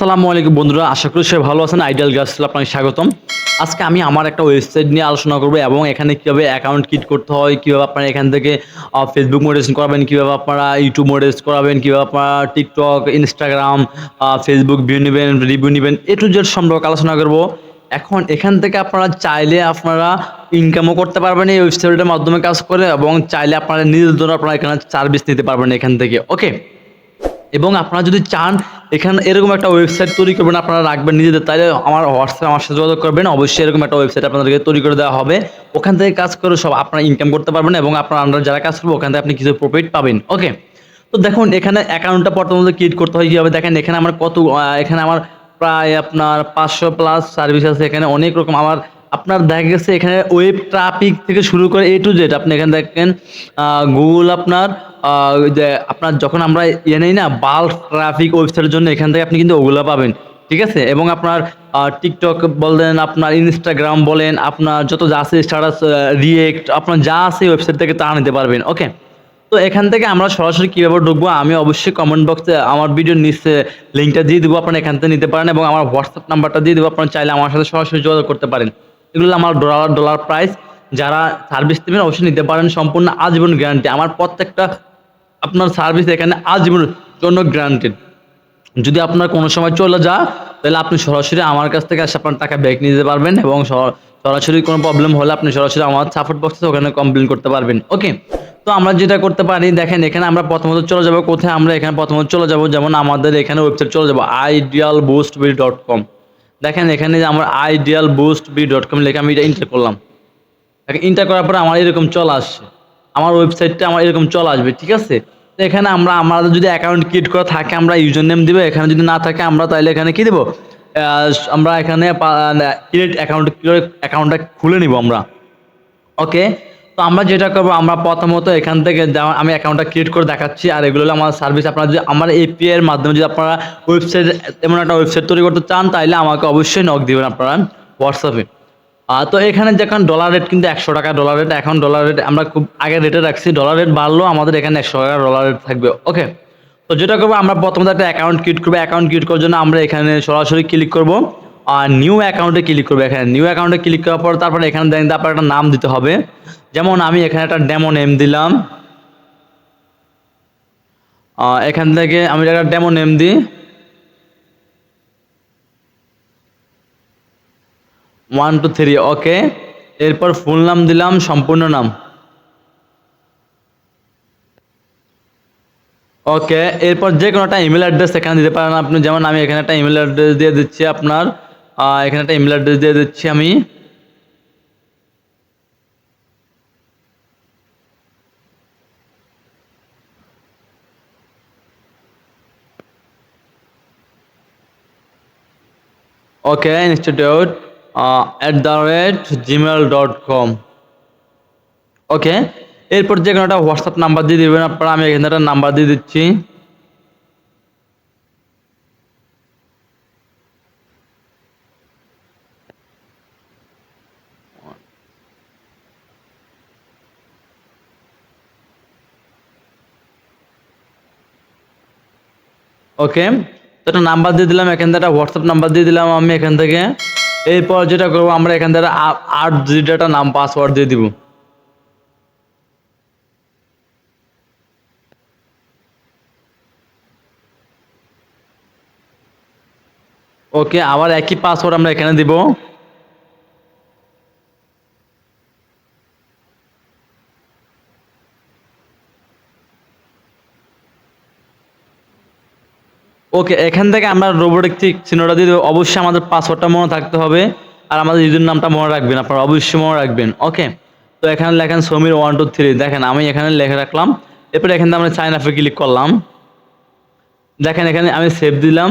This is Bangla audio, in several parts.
আসসালামু আলাইকুম বন্ধুরা, আশা করি সবাই ভালো আছেন। আইডিয়াল গার্লসে আপনাকে স্বাগতম। আজকে আমি আমার একটা ওয়েবসাইট নিয়ে আলোচনা করব এবং এখানে কিভাবে অ্যাকাউন্ট ক্রিয়েট করতে হয়, কিভাবে আপনারা এখান থেকে ফেসবুক মনিটাইজেশন করাবেন, কিভাবে আপনারা ইউটিউব মনিটাইজ করাবেন, কিভাবে আপনারা টিকটক, ইনস্টাগ্রাম, ফেসবুক ভিউ নিবেন, রিভিউ নিবেন, এ টু জেড সম্পর্কে আলোচনা করব। এখন এখান থেকে আপনারা চাইলে আপনারা ইনকামও করতে পারবেন এই ওয়েবসাইটের মাধ্যমে কাজ করে, এবং চাইলে আপনারা নিজের জন্য আপনারা এখানে সার্ভিস নিতে পারবেন এখান থেকে। ওকে, এবং আপনারা যদি চান এখানে এরকম একটা ওয়েবসাইট তৈরি করবেন, আপনারা রাখবেন নিজেদের, তাহলে আমার হোয়াটসঅ্যাপে আমার সাথে যোগাযোগ করবেন। অবশ্যই এরকম একটা ওয়েবসাইট আপনাদেরকে তৈরি করে দেওয়া হবে। ওখান থেকে কাজ করে সব আপনারা ইনকাম করতে পারবেন, এবং আপনার আন্ডার যারা কাজ করবে ওখান থেকে আপনি কিছু প্রফিট পাবেন। ওকে, তো দেখুন এখানে অ্যাকাউন্টটা প্রথমত ক্রিয়েট করতে হয় কীভাবে, দেখেন এখানে আমার এখানে আমার প্রায় আপনার 500 প্লাস সার্ভিস আছে। এখানে অনেক রকম আপনার দেখা গেছে এখানে ওয়েব ট্রাফিক থেকে শুরু করে এ টু জেড আপনি এখানে দেখেন। গুগল আপনার ওই যে আপনার যখন আমরা নেই না বাল্ক ট্রাফিক ওয়েবসাইটের জন্য, এখান থেকে আপনি কিন্তু ওগুলো পাবেন। ঠিক আছে, এবং আপনার টিকটক বলেন, আপনার ইনস্টাগ্রাম বলেন, আপনার যত যা আছে স্ট্যাটাস, রিয়েক্ট, আপনার যা আছে ওয়েবসাইট থেকে তা নিতে পারবেন। ওকে, তো এখান থেকে আমরা সরাসরি কীভাবে ঢুকবো, আমি অবশ্যই কমেন্ট বক্সে আমার ভিডিওর নিচে লিঙ্কটা দিয়ে দেবো, আপনারা এখান থেকে নিতে পারেন, এবং আমার হোয়াটসঅ্যাপ নাম্বারটা দিয়ে দেবো, আপনারা চাইলে আমার সাথে সরাসরি যোগাযোগ করতে পারেন। এগুলো আমার ডলার প্রাইস, যারা সার্ভিস নেবেন অবশ্যই নিতে পারেন, সম্পূর্ণ আজীবন গ্যারান্টি। আমার প্রত্যেকটা আপনার সার্ভিস এখানে আজীবনের জন্য গ্যারান্টেড। যদি আপনার কোনো সময় চলে যায় তাহলে আপনি সরাসরি আমার কাছ থেকে এসে আপনার টাকা ব্যাক নিয়ে যেতে পারবেন, এবং সরাসরি কোনো প্রবলেম হলে আপনি সরাসরি আমার সাপোর্ট বক্সে ওখানে কমপ্লেন করতে পারবেন। ওকে, তো আমরা যেটা করতে পারি, দেখেন এখানে আমরা প্রথমত চলে যাব কোথায়, আমরা এখানে প্রথমত চলে যাব, যেমন আমাদের এখানে ওয়েবসাইট চলে যাব idealboostbee.com। দেখেন এখানে যে আমার idealboostbee.com লিখে আমি এটা এন্টার করলাম। এন্টার করার পরে আমার এরকম চলে আসছে, আমার ওয়েবসাইটটা আমার এরকম চলে আসবে। ঠিক আছে, তো এখানে আমাদের যদি অ্যাকাউন্ট ক্রিয়েট করা থাকে আমরা ইউজার নেম দিব, এখানে যদি না থাকে আমরা তাহলে এখানে কি দেবো, আমরা এখানে ক্রিয়েট অ্যাকাউন্টটা খুলে নিব আমরা। ওকে, তো আমরা যেটা করবো, আমরা প্রথমত এখান থেকে আমি অ্যাকাউন্টটা ক্রিয়েট করে দেখাচ্ছি, আর এগুলো হলো আমার সার্ভিস। আপনারা যদি আমার এপিআই এর মাধ্যমে যদি আপনারা ওয়েবসাইট, এমন একটা ওয়েবসাইট তৈরি করতে চান, তাহলে আমাকে অবশ্যই নক দিবেন আপনারা হোয়াটসঅ্যাপে। তো এখানে দেখেন ডলার রেট কিন্তু 100 টাকা ডলার রেট। এখন ডলার রেট আমরা খুব আগে রেটে রাখছি, ডলার রেট বাড়লেও আমাদের এখানে 100 টাকা ডলার রেট থাকবে। ওকে, তো যেটা করবো, আমরা প্রথমত একটা অ্যাকাউন্ট ক্রিয়েট করবো। অ্যাকাউন্ট ক্রিয়েট করার জন্য আমরা এখানে সরাসরি ক্লিক করবো, আর নিউ অ্যাকাউন্টে ক্লিক করবো। এখানে নিউ অ্যাকাউন্টে ক্লিক করার পর তারপরে এখানে দেখেন আপনার একটা নাম দিতে হবে। যেমন আমি এখানে একটা ডেমো নেম দিলাম, এখান থেকে আমি একটা ডেমো নেম দিই 1 2 3। ওকে, এরপর ফুল নাম দিলাম, সম্পূর্ণ নাম। ওকে, এরপর যে কোনো একটা ইমেল অ্যাড্রেস এখানে দিতে পারেন আপনি, যেমন আমি এখানে একটা ইমেল অ্যাড্রেস দিয়ে দিচ্ছি আপনার, এখানে একটা ইমেল অ্যাড্রেস দিয়ে দিচ্ছি আমি। ওকে, ইনস্টিটিউট @gmail.com। ওকে, এরপর যে কোনো একটা হোয়াটসঅ্যাপ নাম্বার দিয়ে দেবেন আপনারা, আমি এখানে একটা নাম্বার দিয়ে দিচ্ছি। ওকে, তো একটা নাম্বার দিয়ে দিলাম, এখান থেকে একটা হোয়াটসঅ্যাপ নাম্বার দিয়ে দিলাম আমি এখান থেকে। এরপর যেটা করবো, আমরা এখান থেকে 8 ডিজিট একটা নাম পাসওয়ার্ড দিয়ে দিব। ওকে, আবার একই পাসওয়ার্ড আমরা এখানে দিব। ওকে, এখান থেকে আমরা রোবোটিক চিহ্নটা দিয়ে দেবো। অবশ্যই আমাদের পাসওয়ার্ডটা মনে থাকতে হবে, আর আমাদের ইউজার নামটা মনে রাখবেন, আপনারা অবশ্যই মনে রাখবেন। ওকে, তো এখানে লেখেন সমীর 1 2 3। দেখেন আমি এখানে লিখে রাখলাম। এরপরে এখান থেকে আমরা সাইন আপে ক্লিক করলাম। দেখেন এখানে আমি সেভ দিলাম,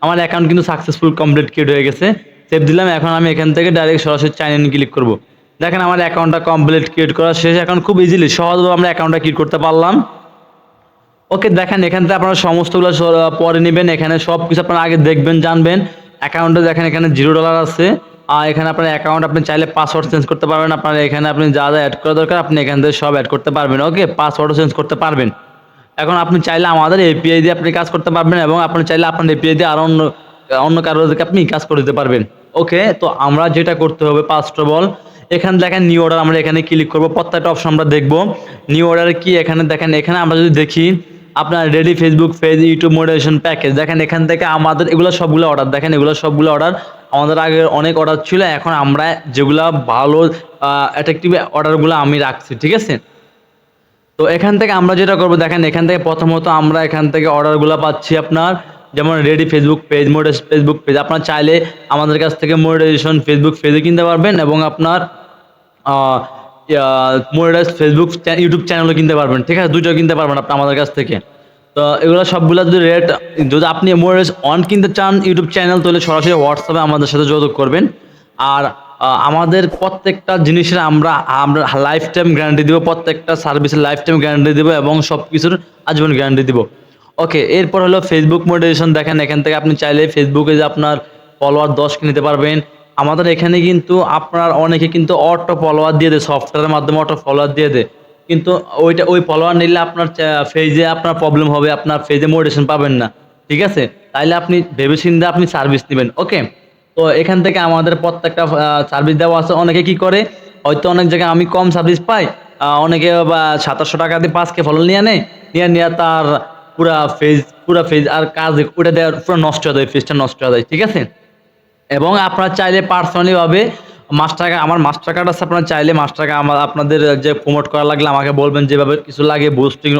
আমার অ্যাকাউন্ট কিন্তু সাকসেসফুল কমপ্লিট ক্রিয়েট হয়ে গেছে। সেভ দিলাম, এখন আমি এখান থেকে ডাইরেক্ট সরাসরি সাইন ইন ক্লিক করব। দেখেন আমার অ্যাকাউন্টটা কমপ্লিট ক্রিয়েট করা শেষ। এখন খুব ইজিলি সহজভাবে আমরা অ্যাকাউন্টটা ক্রিয়েট করতে পারলাম। ওকে, দেখেন এখান থেকে আপনারা সমস্তগুলো পরে নেবেন, এখানে সব কিছু আপনারা আগে দেখবেন, জানবেন। অ্যাকাউন্টে দেখেন এখানে $0 আছে, আর এখানে আপনার অ্যাকাউন্ট আপনি চাইলে পাসওয়ার্ড চেঞ্জ করতে পারবেন। আপনার এখানে আপনি যা যা অ্যাড করা দরকার আপনি এখান থেকে সব অ্যাড করতে পারবেন। ওকে, পাসওয়ার্ডও চেঞ্জ করতে পারবেন। এখন আপনি চাইলে আমাদের এপিআই দিয়ে আপনি কাজ করতে পারবেন, এবং আপনি চাইলে আপনার এপিআই দিয়ে আরও অন্য অন্য কারো থেকে আপনি কাজ করে দিতে পারবেন। ওকে, তো আমরা যেটা করতে হবে ফার্স্ট অফ অল, এখানে দেখেন নিউ অর্ডার, আমরা এখানে ক্লিক করব, প্রত্যেকটা অপশন আমরা দেখব। নিউ অর্ডার কি, এখানে দেখেন, এখানে আমরা যদি দেখি আপনার ready Facebook page, YouTube monetization package, দেখেন এখান থেকে আমাদের এগুলো সবগুলো অর্ডার, দেখেন এগুলো সবগুলো অর্ডার। আমাদের আগে অনেক অর্ডার ছিল, এখন আমরা যেগুলা ভালো অ্যাট্রাকটিভ অর্ডারগুলো আমি রাখছি, ঠিক আছে? তো এখান থেকে আমরা যেটা করব, দেখেন এখান থেকে প্রথমত আমরা এখান থেকে অর্ডারগুলো পাচ্ছি আপনার, যেমন ready Facebook page, monetize Facebook page. আপনার চাইলে আমাদের কাছ থেকে মনিটাইজেশন ফেসবুক পেজে কিনতে পারবেন, এবং আপনার মনিটাইজ ফেসবুক ইউটিউব চ্যানেলও কিনতে পারবেন, ঠিক আছে? দুইটাও কিনতে পারবেন আপনি আমাদের কাছ থেকে। তো এগুলো সবগুলো যদি রেট, যদি আপনি মনিটাইজ অন কিনতে চান ইউটিউব চ্যানেল, তাহলে সরাসরি হোয়াটসঅ্যাপে আমাদের সাথে যোগাযোগ করবেন। আর আমাদের প্রত্যেকটা জিনিসের আমরা আমরা লাইফ টাইম গ্যারান্টি দিব, প্রত্যেকটা সার্ভিসের লাইফ টাইম গ্যারান্টি দিব, এবং সব কিছুর আজীবন গ্যারান্টি দিব। ওকে, এরপর হলো ফেসবুক মনিটাইজেশন। দেখেন এখান থেকে আপনি চাইলে ফেসবুকে যে আপনার ফলোয়ার 10 নিতে পারবেন। আমাদের এখানে কিন্তু আপনার অনেকে কিন্তু অটো ফলোয়ার দিয়ে দেয়, সফটওয়্যারের মাধ্যমে অটো ফলোয়ার দিয়ে দেয়, কিন্তু ওই ফলোয়ার নিলে আপনার পেজে আপনার প্রবলেম হবে, আপনার পেজে মোটিভেশন পাবেন না, ঠিক আছে? তাইলে আপনি ভেবেচিন্তে আপনি সার্ভিস নেবেন। ওকে, তো এখান থেকে আমাদের প্রত্যেকটা সার্ভিস দেওয়া আছে। অনেকে কি করে, হয়তো অনেক জায়গায় আমি কম সার্ভিস পাই, অনেকে বা 2700 টাকা দিয়ে 5K ফলো নিয়ে নেয়, নিয়ে তার পুরা ফেজ আর কাজ ওটা দেওয়ার পুরো নষ্ট হয়ে যায়, ফেজটা নষ্ট হয়ে যায়, ঠিক আছে? এবং আপনারা চাইলে পার্সোনালিভাবে মাস্টার কার্ড, আমার মাস্টার কার্ড আছে, আপনারা চাইলে মাস্টার কার্ড আপনাদের যে প্রমোট করা লাগলে আমাকে বলবেন, যেভাবে কিছু লাগে বুস্টিং,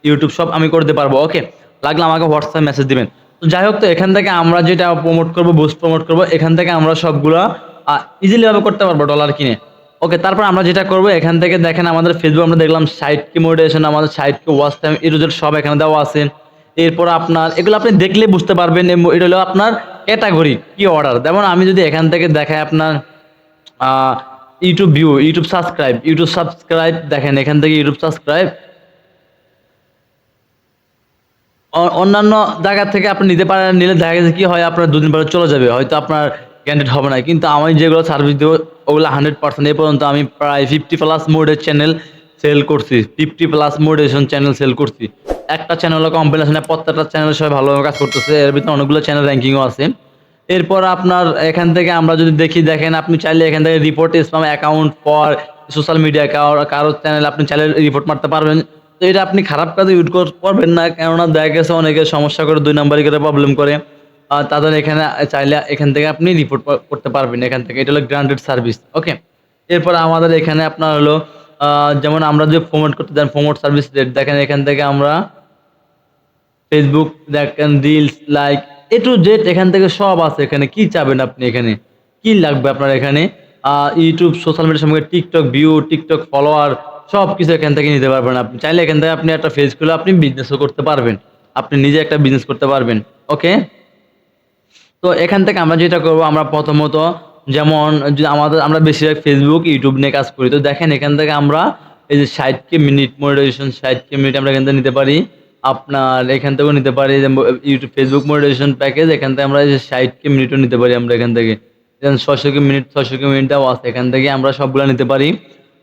ইউটিউব সব আমি করতে পারবো। ওকে, লাগলে আমাকে হোয়াটসঅ্যাপ মেসেজ দিবেন। তো যাই হোক, তো এখান থেকে আমরা যেটা প্রমোট করবো, বুস্ট প্রমোট করবো, এখান থেকে আমরা সবগুলা ইজিলি ভাবে করতে পারবো ডলার কিনে। ওকে, তারপর আমরা যেটা করবো, এখান থেকে দেখেন আমাদের ফেসবুক আমরা দেখলাম সাইট কি মোটিভেশন, আমাদের সাইট কি ওয়াচ টাইম, এর সব এখানে দেওয়া আছে। এরপর আপনার এগুলো আপনি দেখলে বুঝতে পারবেন, এটা হলো আপনার ক্যাটাগরি কি অর্ডার। যেমন আমি যদি এখান থেকে দেখাই আপনার ইউটিউব ভিউ, ইউটিউব সাবস্ক্রাইব, দেখেন এখান থেকে ইউটিউব সাবস্ক্রাইব অন্যান্য জায়গা থেকে আপনি নিতে পারেন, নিলে দেখা গেছে কি হয়, আপনার 2 দিন পরে চলে যাবে, হয়তো আপনার ক্যান্ডিডেট হবে না। কিন্তু আমি যেগুলো সার্ভিস দেবো ওগুলো 100%। এ পর্যন্ত আমি প্রায় 50+ মোডের চ্যানেল সেল করছি, 50+ মোডেশন চ্যানেল সেল করছি। একটা চ্যানেলও কমপ্লেন আসে না, প্রত্যেকটা চ্যানেল সবাই ভালোভাবে কাজ করতেছে, এর ভিতরে অনেকগুলো চ্যানেল র্যাঙ্কিংও আছে। এরপর আপনার এখান থেকে আমরা যদি দেখি, দেখেন আপনি চাইলে এখান থেকে report spam account for social media, কারো চ্যানেল আপনি চাইলে রিপোর্ট মারতে পারবেন। তো এটা আপনি খারাপ কাজে ইউজ করবেন না, কেননা দেখা গেছে অনেকে সমস্যা করে 2 নাম্বারি করে প্রবলেম করে। তাদের এখানে চাইলে এখান থেকে আপনি রিপোর্ট করতে পারবেন এখান থেকে। এটা হলো গ্রান্টেড সার্ভিস। ওকে, এরপর আমাদের এখানে আপনার হলো যেমন আমরা যে প্রমোট করতে চান, প্রমোট সার্ভিস রেট, দেখেন এখান থেকে আমরা ফেসবুক দেখেন, reels, like, A to Z এখান থেকে সব আছে। এখানে কি চাবেন আপনি, এখানে কি লাগবে আপনার, এখানে ইউটিউব সোশ্যাল মিডিয়ার সঙ্গে টিকটক ভিউ, টিকটক ফলোয়ার, সব কিছু এখান থেকে নিতে পারবেন। আপনি চাইলে এখান থেকে আপনি একটা পেজ খুলে আপনি বিজনেসও করতে পারবেন, আপনি নিজে একটা বিজনেস করতে পারবেন। ওকে, তো এখান থেকে আমরা যেটা করব, আমরা প্রথমত যেমন যে আমরা বেশিরভাগ ফেসবুক ইউটিউব নিয়ে কাজ করি। তো দেখেন এখান থেকে আমরা এই যে 60K minute monetization, 60K minute আমরা এখান থেকে নিতে পারি। আপনার এখান থেকেও নিতে পারি যে ইউটিউব ফেসবুক মনিটাইজেশন প্যাকেজ, এখান থেকে আমরা এই যে 60K মিনিটও নিতে পারি আমরা এখান থেকে। যেমন 600K মিনিটটাও আছে, এখান থেকে আমরা সবগুলো নিতে পারি।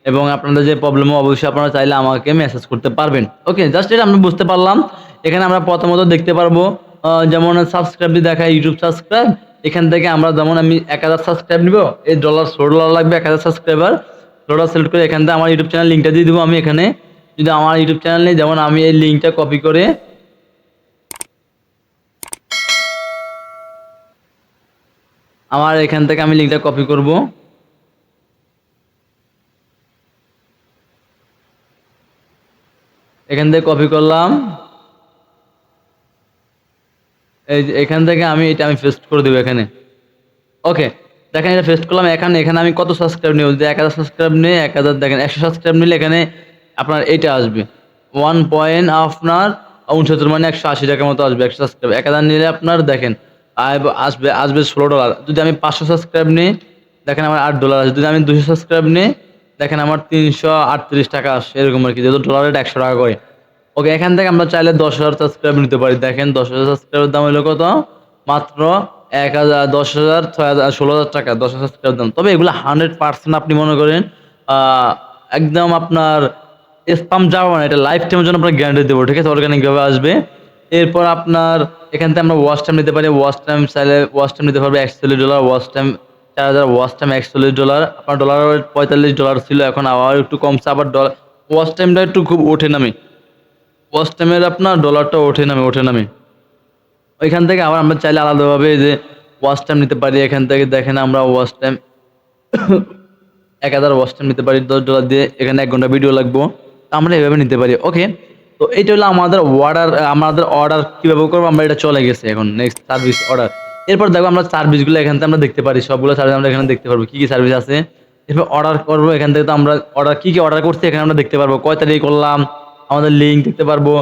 এবং আপনাদের যে প্রবলেম, অবশ্যই আপনারা চাইলে আমাকে মেসেজ করতে পারবেন। ওকে, জাস্ট এটা আমরা বুঝতে পারলাম। এখানে আমরা প্রথমত দেখতে পারবো যেমন সাবস্ক্রাইব দিয়ে দেখায়, ইউটিউব সাবস্ক্রাইব। এখান থেকে আমরা যেমন আমি 1000 সাবস্ক্রাইব নিব, এই $16 লাগবে 1000 সাবস্ক্রাইবার। $16 সিলেক্ট করে এখান থেকে আমার ইউটিউব চ্যানেল লিঙ্কটা দিয়ে দিব। আমি এখানে যদি আমার ইউটিউব চ্যানেল নেই, যেমন আমি এই লিঙ্কটা কপি করে আমার এখান থেকে আমি লিঙ্কটা কপি করব। এখান থেকে কপি করলাম, এই যে এখান থেকে আমি পেস্ট করে দেবো এখানে। ওকে, দেখেন এটা পেস্ট করলাম। এখানে আমি কত সাবস্ক্রাইব নেব, যদি 1000 সাবস্ক্রাইব নিয়ে 1000, দেখেন 100 সাবস্ক্রাইব নিলে এখানে আপনার এইটা আসবে 1 পয়েন্ট আপনার 69, মানে 180 টাকার মতো আসবে 100 সাবস্ক্রাইব। 1000 নিলে আপনার দেখেন আসবে $16। যদি আমি 500 সাবস্ক্রাইব নিই, দেখেন আমার $8 আসবে। যদি আমি 200 সাবস্ক্রাইব নিই, দেখেন আমার 338 টাকা আসে, এরকম আর কি, যেহেতু ডলারের 100 টাকা করে। ওকে, এখান থেকে আমরা চাইলে 10,000 সাবস্ক্রাইব নিতে পারি। দেখেন 10,000 সাবস্ক্রাইবের দাম হলো কত, মাত্র 10,000, 10,000, 6,000, 16,000 টাকা 10,000 সাবস্ক্রাইব দাম। তবে এগুলো 100% আপনি মনে করেন একদম আপনার স্পাম যাবে না, এটা লাইফ টাইমের জন্য আপনার গ্যারান্টি দেবো, ঠিক আছে? অর্গানিক ভাবে আসবে। এরপর আপনার এখান থেকে আমরা ওয়াচ টাইম নিতে পারি। ওয়াচ টাইম চাইলে ওয়াচ টাইম নিতে পারবে $41, ওয়াচ টাইম 4000, ওয়াচ টাইম $41। আপনার ডলার $45 ছিল, এখন আবার একটু কমছে। আবার ওয়াচ টাইমটা একটু খুব ওঠে নামে। ওয়াচ টাইমের আপনার ডলারটা ওঠে নামে। ওইখান থেকে আবার আমরা চাইলে আলাদাভাবে যে ওয়াচ টাইম নিতে পারি। এখান থেকে দেখেন আমরা ওয়াচ টাইম 1000 ওয়াচ টাইম নিতে পারি $10 দিয়ে। এখানে 1 ঘন্টা ভিডিও লাগবো, আমরা এভাবে নিতে পারি। ওকে, তো এটা হলো আমাদের অর্ডার কিভাবে করবো আমরা, এটা চলে গেছে। এখন নেক্সট সার্ভিস অর্ডার। এরপর দেখো আমরা সার্ভিসগুলো এখান থেকে আমরা দেখতে পারি, সবগুলো সার্ভিস আমরা এখানে দেখতে পারবো কি কি সার্ভিস আছে। এরপর অর্ডার করবো, এখান থেকে তো আমরা কি কি অর্ডার করছি এখানে আমরা দেখতে পারবো। কয় তারিখ করলাম, আমাদের লিঙ্ক দেখতে পারবো,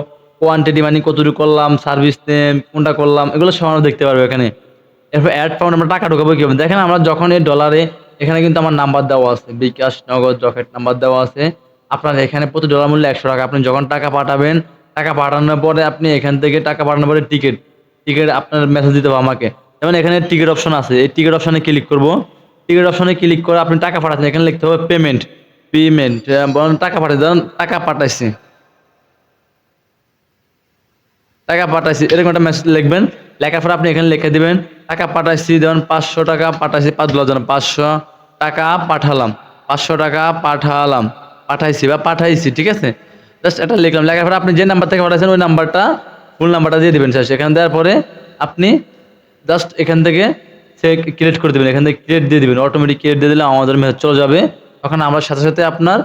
কোয়ান্টিটি মানে কতটুকু করলাম, সার্ভিস নেম কোনটা করলাম, এগুলো সব আমরা দেখতে পারবো এখানে। এরপর অ্যাড ফাউন্ড আমরা টাকা ঢোকাবো কিভাবে দেখেন, আমরা যখন এই ডলারে এখানে কিন্তু আমার নাম্বার দেওয়া আছে, বিকাশ, নগদ, রকেট নাম্বার দেওয়া আছে। আপনার এখানে প্রতি ডলার মূল্য $100। আপনি যখন টাকা পাঠাবেন, টাকা পাঠানোর পরে আপনি এখান থেকে টাকা পাঠানোর পরে টিকিট আপনার মেসেজ দিতে হবে আমাকে। যেমন এখানে টিকিট অপশন আছে, এই টিকিট অপশনে ক্লিক করব। টিকিট অপশনে ক্লিক করে আপনি টাকা পাঠাচ্ছেন, এখানে লিখতে হবে পেমেন্ট। টাকা পাঠাচ্ছি, ধরুন টাকা পাঠাইছি এরকম একটা মেসেজ লিখবেন। লেখার পর আপনি এখানে লিখে দিবেন টাকা পাঠাইছি, যেমন $500 পাঠাইছি, 5 জন 500 টাকা পাঠালাম, 500 টাকা পাঠাইছি, ঠিক আছে। জাস্ট এটা লিখলাম। লেখার পর আপনি যে নাম্বার থেকে পাঠাইছেন ওই নাম্বারটা, ফুল নাম্বারটা দিয়ে দিবেন শেষ। এখানে দেওয়ার পরে আপনি জাস্ট এখান থেকে সে ক্রিয়েট করে দেবেন, এখান থেকে ক্রিয়েট দিয়ে দিবেন। অটোমেটিক ক্রিয়েট দিয়ে দিলে আমাদের মেসেজ চলে যাবে। তখন আমরা সাথে সাথে আপনার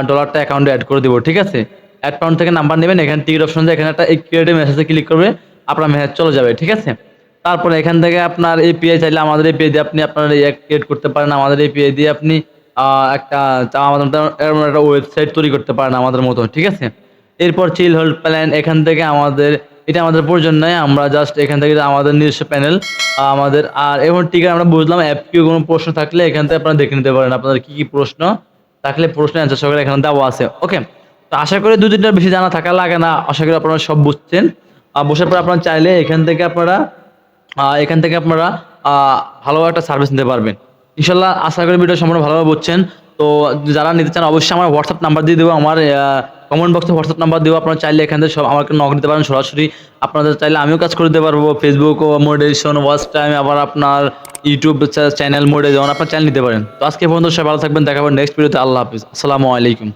ডলারটা অ্যাকাউন্টে অ্যাড করে দেবো, ঠিক আছে। অ্যাকাউন্ট থেকে নাম্বার নেবেন, এখানে টিকিট অপশন দিয়ে এখানে একটা এই ক্রিয়েটে মেসেজে ক্লিক করবে, আপনার মেসেজ চলে যাবে, ঠিক আছে। তারপরে এখান থেকে আপনার এপিআই চাইলে আমাদের এপিআই দিয়ে আপনি আপনার ক্রিয়েট করতে পারেন। আমাদের এপিআই দিয়ে আপনি একটা আমাদের মতো একটা ওয়েবসাইট তৈরি করতে পারেন আমাদের মতো, ঠিক আছে। এরপর চিল হোল্ড প্ল্যান, এখান থেকে এটা আমাদের প্রয়োজন নয়, আমরা জাস্ট এখান থেকে আমাদের নিজস্ব প্যানেল আমাদের। আর এখন ঠিক আছে, আমরা বুঝলাম অ্যাপ কি কোনো প্রশ্ন থাকলে এখান থেকে আপনারা দেখে নিতে পারেন, আপনাদের কি কি প্রশ্ন থাকলে প্রশ্ন অ্যান্সার সহকারে এখানে দেওয়া আছে। ওকে, তো আশা করি 2-3টার বেশি জানা থাকা লাগে না, আশা করি আপনারা সব বুঝছেন। বসার পর আপনারা চাইলে এখান থেকে আপনারা ভালো একটা সার্ভিস নিতে পারবেন ইনশাল্লাহ। আশা করি ভিডিও সম্পূর্ণ ভালোভাবে বুঝছেন। তো যারা নিতে চান অবশ্যই আমার হোয়াটসঅ্যাপ নাম্বার দিয়ে দেবো, আমার কমেন্ট বক্সে হোয়াটসঅ্যাপ নাম্বার দেবো। আপনারা চাইলে এখান থেকে সব আমাকে নক নিতে পারেন সরাসরি। আপনাদের চাইলে আমিও কাজ করে দিতে পারবো, ফেসবুক ও মনিটাইজেশন, ওয়াচ টাইম, আবার আপনার ইউটিউব চ্যানেল মোডে যেমন আপনার চ্যানেল নিতে পারেন। তো আজকে পর্যন্ত সবাই ভালো থাকবেন, দেখা হবে নেক্সট ভিডিওতে। আল্লাহ হাফিজ, আসসালামু আলাইকুম।